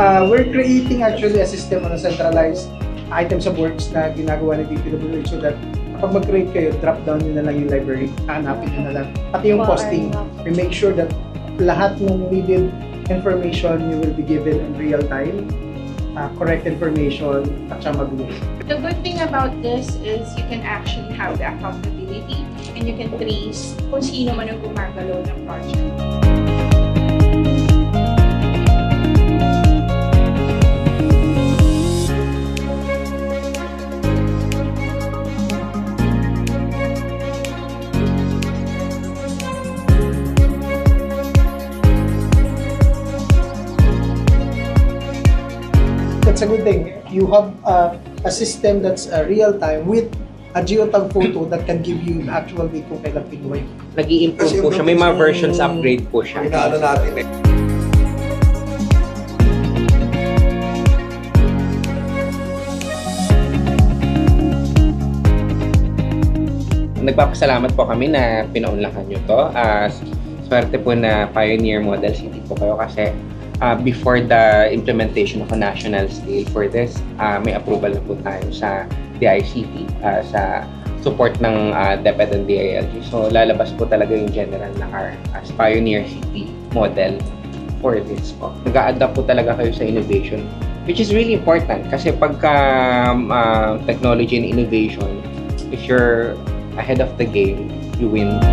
We're creating actually a system on a centralized items of works na ginagawa ng DPWH so that kapag mag-create kayo, drop down nyo na lang yung library, hanapin nyo na lang. Pati yung posting, we make sure that lahat ng needed information you will be given in real time, correct information, at siya mabilis. The good thing about this is you can actually have the accountability and you can trace kung sino man ang gumagalaw ng project. That's a good thing. You have a system that's real-time with a geotag photo that can give you the actual date kung kailan pinuha yun. Nag-i-improve po siya. May mga versions upgrade po siya. Inaano natin eh. Nagpapasalamat po kami na pinaunlakan nyo to. Swerte po na Pioneer Model City po kayo kasi before the implementation of a national scale for this, may approval na po tayo sa DICT, sa support ng DepEd and DILG. So lalabas po talaga yung general na car as Pioneer City model for this po. Nag-a-adapt po talaga kayo sa innovation, which is really important kasi pagka technology and innovation, if you're ahead of the game, you win.